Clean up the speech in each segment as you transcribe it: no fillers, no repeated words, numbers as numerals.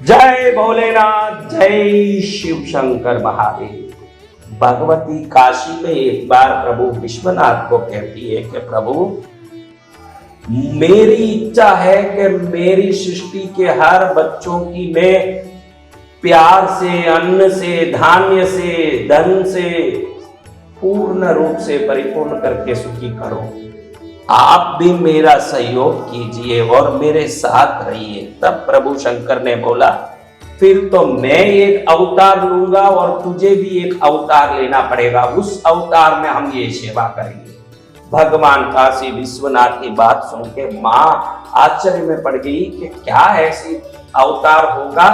जय भोलेनाथ, जय शिव शंकर महादेव। भगवती काशी में एक बार प्रभु विश्वनाथ को कहती है कि प्रभु, मेरी इच्छा है कि मेरी सृष्टि के हर बच्चों की मैं प्यार से, अन्न से, धान्य से, धन से पूर्ण रूप से परिपूर्ण करके सुखी करो। आप भी मेरा सहयोग कीजिए और मेरे साथ रहिए। तब प्रभु शंकर ने बोला, फिर तो मैं एक अवतार लूंगा और तुझे भी एक अवतार लेना पड़ेगा। उस अवतार में हम ये सेवा करेंगे। भगवान काशी विश्वनाथ की बात सुन के मां आश्चर्य में पड़ गई कि क्या ऐसी अवतार होगा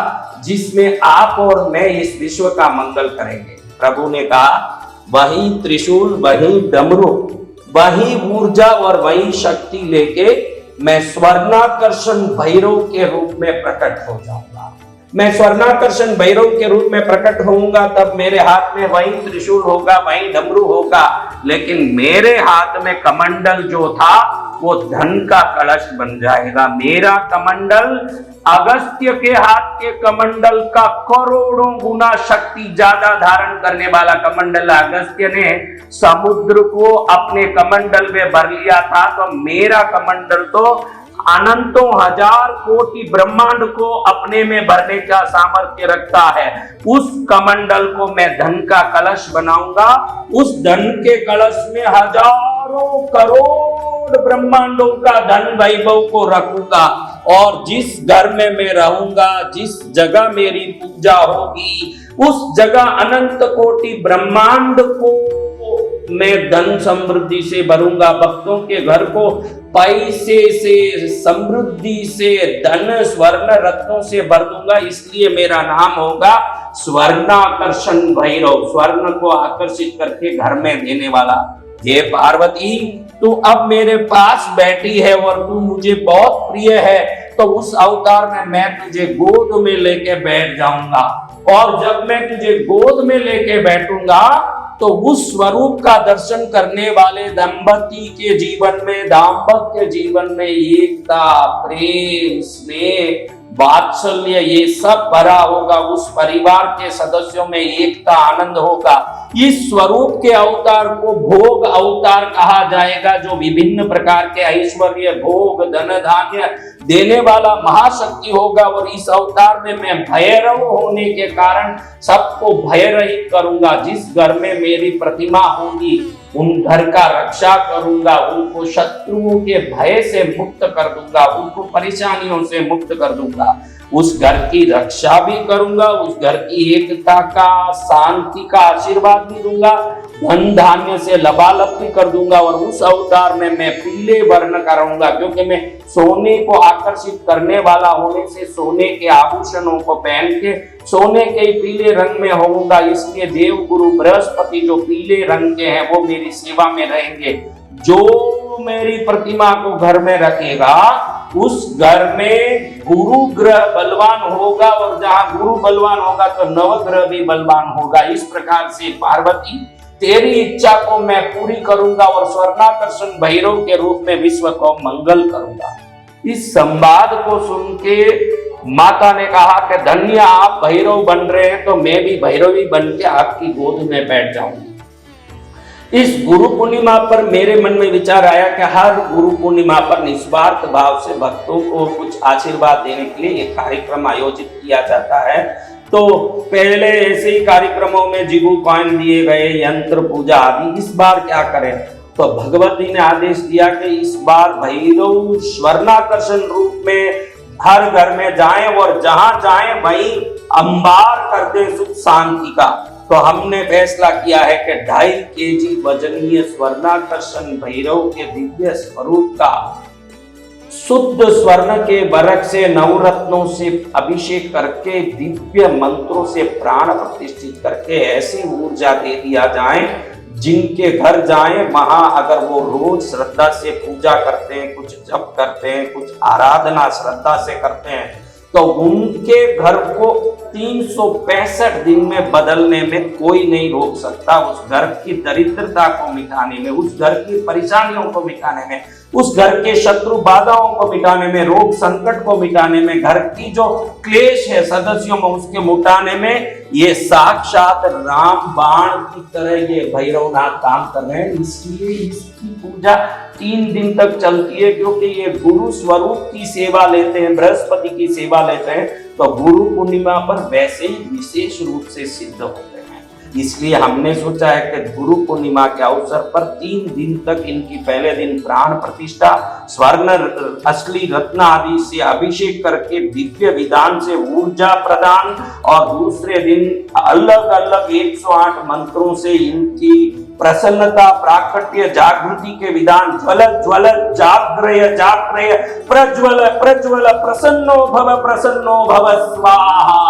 जिसमें आप और मैं इस विश्व का मंगल करेंगे। प्रभु ने कहा, वही त्रिशूल, वही डमरू, वही ऊर्जा और वही शक्ति लेके मैं स्वर्णाकर्षण भैरव के रूप में प्रकट हो जाऊंगा। मैं स्वर्णाकर्षण भैरव के रूप में प्रकट होऊंगा, तब मेरे हाथ में वही त्रिशूल होगा, वही डमरू होगा, लेकिन मेरे हाथ में कमंडल जो था वो धन का कलश बन जाएगा। मेरा कमंडल अगस्त्य के हाथ के कमंडल का करोड़ों गुना शक्ति ज्यादा धारण करने वाला कमंडल। अगस्त्य ने समुद्र को अपने कमंडल में भर लिया था, तो मेरा कमंडल तो अनंतों हजार कोटि ब्रह्मांड को अपने में भरने का सामर्थ्य रखता है। उस कमंडल को मैं धन का कलश बनाऊंगा। उस धन के कलश में हजारों करोड़ ब्रह्मांडों का धन वैभव को रखूंगा, और जिस घर में मैं रहूंगा, जिस जगह मेरी पूजा होगी, उस जगह अनंत कोटि ब्रह्मांड को मैं धन समृद्धि से भरूंगा। भक्तों के घर को पैसे से, समृद्धि से, धन, स्वर्ण, रत्नों से भर दूंगा। इसलिए मेरा नाम होगा स्वर्णाकर्षण भैरव, स्वर्ण को आकर्षित करके घर में देने वाला। हे पार्वती, तू अब मेरे पास बैठी है और तू मुझे बहुत प्रिय है, तो उस अवतार में मैं तुझे गोद में लेके बैठ जाऊंगा, और जब मैं तुझे गोद में लेके बैठूंगा तो उस स्वरूप का दर्शन करने वाले दंपति के जीवन में, दाम्पत्य जीवन में एकता, प्रेम, स्नेह, वात्सल्य ये सब भरा होगा। उस परिवार के सदस्यों में एकता, आनंद होगा। इस स्वरूप के अवतार को भोग अवतार कहा जाएगा, जो विभिन्न प्रकार के ऐश्वर्य, भोग, धन, धान्य देने वाला महाशक्ति होगा। और इस अवतार में मैं भैरव होने के कारण सबको भय रहित करूंगा। जिस घर में मेरी प्रतिमा होगी उन घर का रक्षा करूंगा, उनको शत्रुओं के भय से मुक्त कर दूंगा, उनको परेशानियों से मुक्त कर दूंगा, उस घर की रक्षा भी करूंगा, उस घर की एकता का, शांति का आशीर्वाद भी दूंगा, धन धान्य से लबालब भी कर दूंगा। और उस अवतार में मैं पीले वर्ण करूंगा, क्योंकि मैं सोने को आकर्षित करने वाला होने से सोने के आभूषणों को पहन के सोने के पीले रंग में होऊंगा। इसलिए देव गुरु बृहस्पति जो पीले रंग के हैं वो मेरी सेवा में रहेंगे। जो मेरी प्रतिमा को घर में रखेगा उस घर में गुरु ग्रह बलवान होगा, और जहां गुरु बलवान होगा तो नवग्रह भी बलवान होगा। इस प्रकार से पार्वती, तेरी इच्छा को मैं पूरी करूंगा और स्वर्णाकर्षण भैरव के रूप में विश्व को मंगल करूंगा। इस संवाद को सुन के माता ने कहा कि धन्य आप भैरव बन रहे हैं, तो मैं भी भैरवी बन के आपकी गोद में बैठ जाऊंगी। इस गुरु पूर्णिमा पर मेरे मन में विचार आया कि हर गुरु पूर्णिमा पर निस्वार्थ भाव से भक्तों को कुछ आशीर्वाद देने के लिए एक कार्यक्रम आयोजित किया जाता है। तो पहले ऐसे ही कार्यक्रमों में जीवू कॉइन दिए गए, यंत्र पूजा आदि। इस बार क्या करें, तो भगवती ने आदेश दिया कि इस बार भैरव स्वर्णाकर्षण रूप में हर घर में जाएं, और जहां जाएं वहीं अंबार कर दें सुख शांति का। तो हमने फैसला किया है कि 2.5 केजी वजनीय स्वर्णाकर्षण भैरव के दिव्य स्वरूप का शुद्ध स्वर्ण के बरक से, नवरत्नों से अभिषेक करके, दिव्य मंत्रों से प्राण प्रतिष्ठित करके ऐसी ऊर्जा दे दिया जाए, जिनके घर जाएं वहां अगर वो रोज श्रद्धा से पूजा करते हैं, कुछ जप करते हैं, कुछ आराधना श्रद्धा से करते हैं, तो उनके घर को 365 दिन में बदलने में कोई नहीं रोक सकता। उस घर की दरिद्रता को मिटाने में, उस घर की परेशानियों को मिटाने में, उस घर के शत्रु बाधाओं को मिटाने में, रोग संकट को मिटाने में, घर की जो क्लेश है सदस्यों में उसके मिटाने में ये साक्षात राम बाण की तरह ये भैरवनाथ काम कर रहे हैं। इसलिए इसकी पूजा 3 दिन तक चलती है, क्योंकि ये गुरु स्वरूप की सेवा लेते हैं, बृहस्पति की सेवा लेते हैं, तो गुरु पूर्णिमा पर वैसे ही विशेष रूप से सिद्ध होते हैं। इसलिए हमने सोचा है कि गुरु पूर्णिमा के अवसर पर 3 दिन तक इनकी पहले दिन प्राण प्रतिष्ठा, स्वर्ण असली रत्न आदि से अभिषेक करके दिव्य विधान से ऊर्जा प्रदान, और दूसरे दिन अलग अलग 108 मंत्रों से इनकी प्रसन्नता, प्राकट्य, जागृति के विधान, ज्वल ज्वल जाग्रय जाग्रय प्रज्वल प्रज्वल प्रसन्नो भव स्वाहा,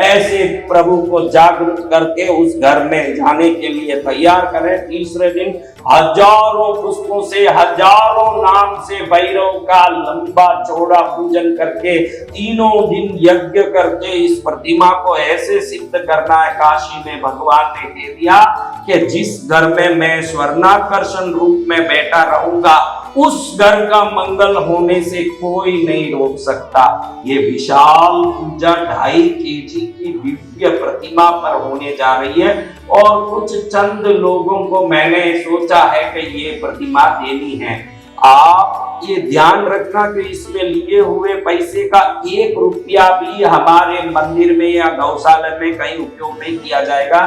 ऐसे प्रभु को जागृत करके उस घर में जाने के लिए तैयार करें। तीसरे दिन हजारों पुष्पों से, हजारों नाम से भैरव का लंबा चौड़ा पूजन करके 3 दिन यज्ञ करके इस प्रतिमा को ऐसे सिद्ध करना है। काशी में भगवान ने कह दिया कि जिस घर में मैं स्वर्णाकर्षण रूप में बैठा रहूंगा उस घर का मंगल होने से कोई नहीं रोक सकता। ये विशाल पूजा 2.5 केजी की दिव्य प्रतिमा पर होने जा रही है, और कुछ चंद लोगों को मैंने सोचा है कि ये प्रतिमा देनी है। आप ये ध्यान रखना कि इसमें लिए हुए पैसे का 1 रुपया भी हमारे मंदिर में या गौशाला में कहीं उपयोग नहीं किया जाएगा।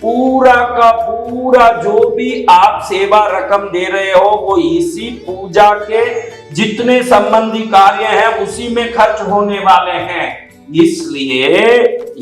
पूरा का पूरा जो भी आप सेवा रकम दे रहे हो वो इसी पूजा के जितने संबंधी कार्य हैं उसी में खर्च होने वाले हैं। इसलिए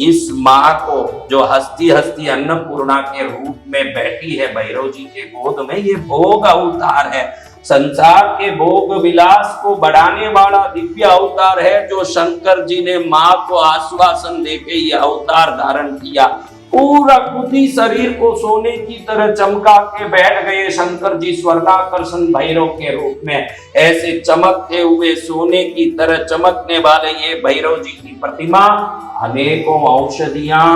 इस माँ को जो हस्ती हस्ती अन्नपूर्णा के रूप में बैठी है भैरव जी के गोद में, ये भोग अवतार है, संसार के भोग विलास को बढ़ाने वाला दिव्य अवतार है, जो शंकर जी ने माँ को आश्वासन देके ये अवतार धारण किया। पूरा खुद ही शरीर को सोने की तरह चमका के बैठ गए शंकर जी स्वर्णाकर्षण भैरव के रूप में। ऐसे चमकते हुए सोने की तरह चमकने वाले ये भैरव जी की प्रतिमा अनेकों औषधियां,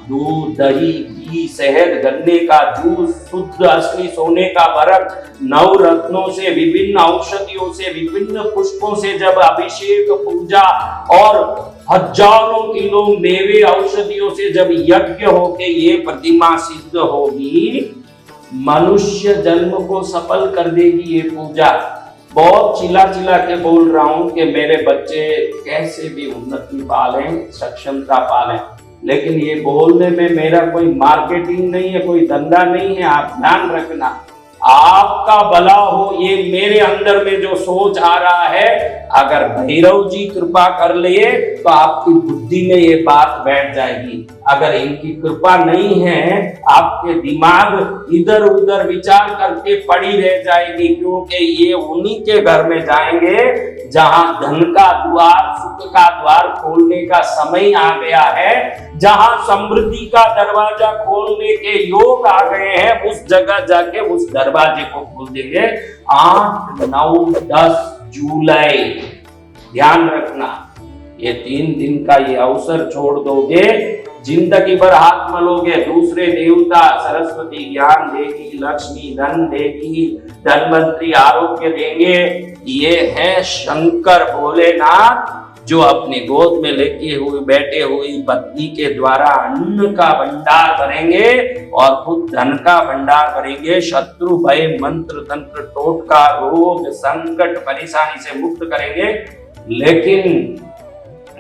दूध, दही, घी, शहद, गन्ने का जूस, शुद्ध असली सोने का बरक, 9 रत्नों से, विभिन्न औषधियों से, विभिन्न पुष्पों से जब अभिषेक, पूजा और हजारों किलो मेवे औषधियों से जब यज्ञ होके ये प्रतिमा सिद्ध होगी, मनुष्य जन्म को सफल कर देगी ये पूजा। बहुत चिल्ला चिल्ला के बोल रहा हूं कि मेरे बच्चे कैसे भी उन्नति पालें, सक्षमता पालें, लेकिन ये बोलने में मेरा कोई मार्केटिंग नहीं है, कोई धंधा नहीं है। आप ध्यान रखना, आपका भला हो, ये मेरे अंदर में जो सोच आ रहा है, अगर भैरव जी कृपा कर लिए तो आपकी बुद्धि में ये बात बैठ जाएगी। अगर इनकी कृपा नहीं है, आपके दिमाग इधर उधर विचार करके पड़ी रह जाएगी, क्योंकि ये उन्हीं के घर में जाएंगे जहां धन का द्वार, सुख का द्वार खोलने का समय आ गया है, जहां समृद्धि का दरवाजा खोलने के योग आ गए हैं, उस जगह जाके उस दरवाजे को खोल देंगे। 8, 9, 10 जुलाई ध्यान रखना, ये 3 दिन का ये अवसर छोड़ दोगे, जिंदगी भर हाथ मलोगे, दूसरे देवता सरस्वती ज्ञान देगी, लक्ष्मी धन देगी, धनवंतरी आरोग्य देंगे। ये है शंकर भोलेनाथ, जो अपनी गोद में लेके हुए बैठे हुई पत्नी के द्वारा अन्न का भंडार भरेंगे और खुद धन का भंडार भरेंगे। शत्रु भय मंत्र तंत्र टोटका रोग संकट परेशानी से मुक्त करेंगे। लेकिन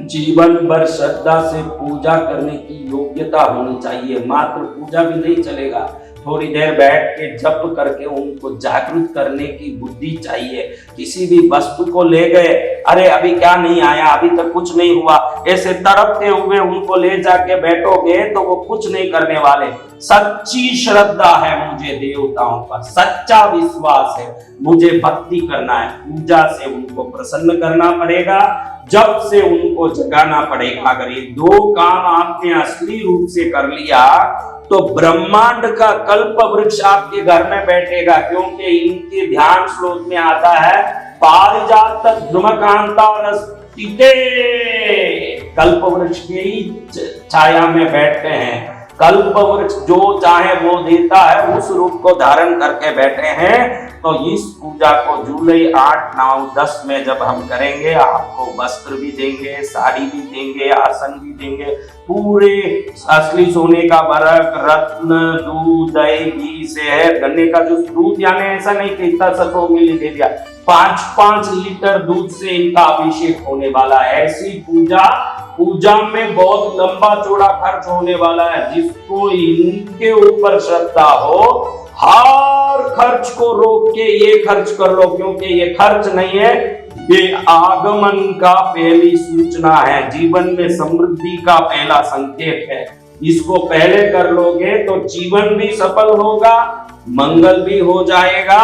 जीवन भर श्रद्धा से पूजा करने की योग्यता होनी चाहिए। मात्र पूजा भी नहीं चलेगा, थोड़ी देर बैठ के जप करके उनको जागृत करने की बुद्धि चाहिए। किसी भी वस्तु को ले गए, अरे अभी क्या नहीं आया, अभी तक कुछ नहीं हुआ, ऐसे तड़पते हुए उनको ले जाके बैठोगे तो वो कुछ नहीं करने वाले। सच्ची श्रद्धा है मुझे देवताओं पर, सच्चा विश्वास है, मुझे भक्ति करना है, पूजा से उनको प्रसन्न करना पड़ेगा, जप से उनको जगाना पड़ेगा। अगर ये 2 काम आपने असली रूप से कर लिया तो ब्रह्मांड का कल्प वृक्ष आपके घर में बैठेगा, क्योंकि इनके ध्यान श्लोक में आता है पारिजात ध्रुमकांता रस टिके, कल्प वृक्ष की छाया में बैठते हैं। कल्प वृक्ष जो चाहे वो देता है, उस रूप को धारण करके बैठे हैं। तो इस पूजा को जुलाई 8, 9, 10 में जब हम करेंगे, आपको वस्त्र भी देंगे, साड़ी भी देंगे, आसन भी देंगे, पूरे असली सोने का वर्क, रत्न, दूध, दही, घी से है। गन्ने का जो दूध, यानी ऐसा नहीं कि इतना 100 मिली दे दिया, 5-5 लीटर दूध से इनका अभिषेक होने वाला है। ऐसी पूजा में बहुत लंबा चौड़ा खर्च होने वाला है। जिसको इनके ऊपर श्रद्धा हो, हर खर्च को रोक के ये खर्च कर लो, क्योंकि ये खर्च नहीं है, ये आगमन का पहली सूचना है, जीवन में समृद्धि का पहला संकेत है। इसको पहले कर लोगे तो जीवन भी सफल होगा, मंगल भी हो जाएगा,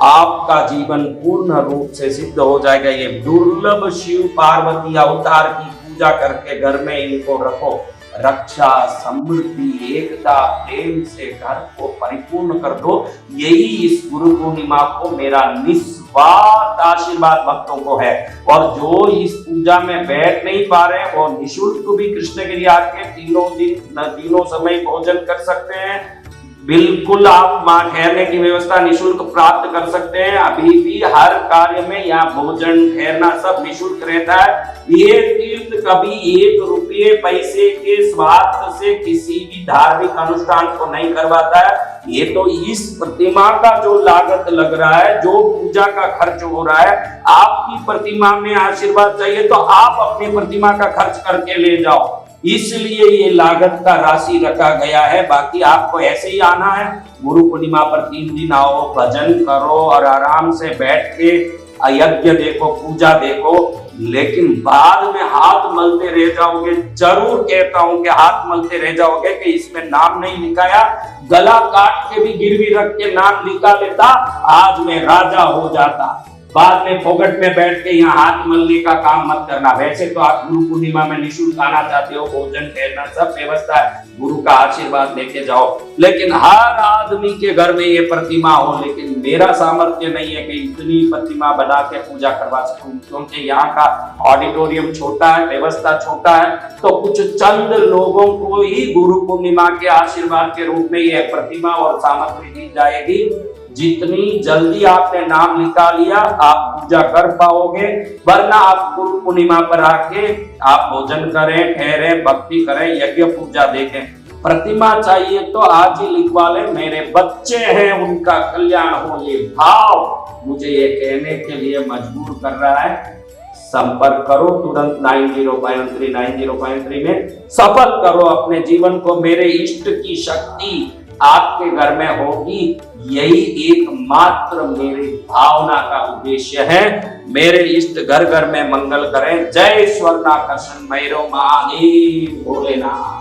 आपका जीवन पूर्ण रूप से सिद्ध हो जाएगा। ये दुर्लभ शिव पार्वती अवतार की पूजा करके घर में इनको रखो। रक्षा, समृद्धि, एकता, प्रेम से घर को परिपूर्ण कर दो। यही इस गुरु पूर्णिमा को मेरा निस्वार्थ आशीर्वाद भक्तों को है। और जो इस पूजा में बैठ नहीं पा रहे हैं, वो निःशुल्क भी कृष्णगिरी आके तीनों समय भोजन कर सकते हैं। बिल्कुल आप वहां ठहरने की व्यवस्था निःशुल्क प्राप्त कर सकते हैं। अभी भी हर कार्य में यहाँ भोजन, ठहरना सब निःशुल्क रहता है। ये तीर्थ कभी 1 रुपये पैसे के स्वार्थ से किसी भी धार्मिक अनुष्ठान को नहीं करवाता है। ये तो इस प्रतिमा का जो लागत लग रहा है, जो पूजा का खर्च हो रहा है, आपकी प्रतिमा में आशीर्वाद चाहिए तो आप अपनी प्रतिमा का खर्च करके ले जाओ, इसलिए ये लागत का राशि रखा गया है। बाकी आपको ऐसे ही आना है, गुरु पूर्णिमा पर 3 दिन आओ, भजन करो और आराम से बैठ के यज्ञ देखो, पूजा देखो। लेकिन बाद में हाथ मलते रह जाओगे, जरूर कहता हूं कि हाथ मलते रह जाओगे कि इसमें नाम नहीं लिखाया, गला काट के भी गिरवी रख के नाम लिखा लेता, आज मैं राजा हो जाता। बाद में फोकट में बैठ के यहाँ हाथ मलने का काम मत करना। वैसे तो आप गुरु पूर्णिमा में निःशुल्क आना चाहते हो, भोजन, ठहरना सब व्यवस्था है, गुरु का आशीर्वाद लेके जाओ। लेकिन हर आदमी के घर में ये प्रतिमा हो, लेकिन मेरा सामर्थ्य नहीं है कि इतनी प्रतिमा बना के पूजा करवा सकूं, क्योंकि यहाँ का ऑडिटोरियम छोटा है, व्यवस्था छोटा है। तो कुछ चंद लोगों को ही गुरु पूर्णिमा के आशीर्वाद के रूप में यह प्रतिमा और सामग्री दी जाएगी। जितनी जल्दी आपने नाम लिखा लिया, आप पूजा कर पाओगे, वरना आप गुरु पूर्णिमा पर आके आप भोजन करें, ठहरें, भक्ति करें, यज्ञ पूजा देखें। प्रतिमा चाहिए तो आज ही लिखवा ले, मेरे बच्चे हैं उनका कल्याण हो, ये भाव मुझे ये कहने के लिए मजबूर कर रहा है। संपर्क करो तुरंत 9053 में, सफल करो अपने जीवन को। मेरे इष्ट की शक्ति आपके घर में होगी, यही एकमात्र मेरी भावना का उद्देश्य है। मेरे इष्ट घर घर में मंगल करें। जय स्वर्णाकर्षण भैरव महादेव भोलेनाथ।